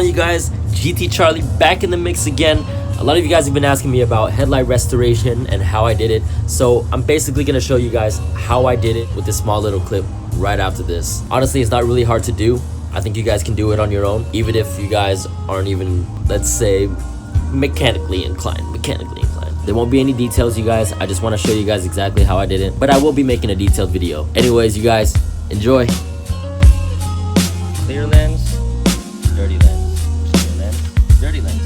on, you guys? GT Charlie back in the mix again. A lot of you guys have been asking me about headlight restoration and how I did it, so I'm basically gonna show you guys how I did it with this small little clip right after this. Honestly, it's not really hard to do. I think you guys can do it on your own, even if you guys aren't even, let's say, mechanically inclined. There won't be any details, you guys. I just want to show you guys exactly how I did it, but I will be making a detailed video. Anyways, you guys, enjoy. Clear lens, dirty lens, clear lens, dirty lens.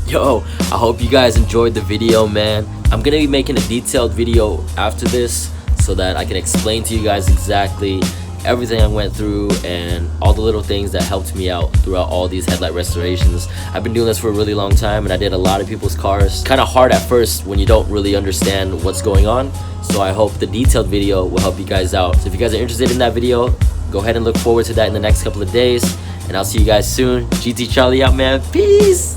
Yo, I hope you guys enjoyed the video, man. I'm gonna be making a detailed video after this so that I can explain to you guys exactly everything I went through and all the little things that helped me out throughout all these headlight restorations. I've been doing this for a really long time and I did a lot of people's cars. Kind of hard at first when you don't really understand what's going on, so I hope the detailed video will help you guys out. So if you guys are interested in that video, go ahead and look forward to that in the next couple of days, and I'll see you guys soon. GT Charlie out, man. Peace.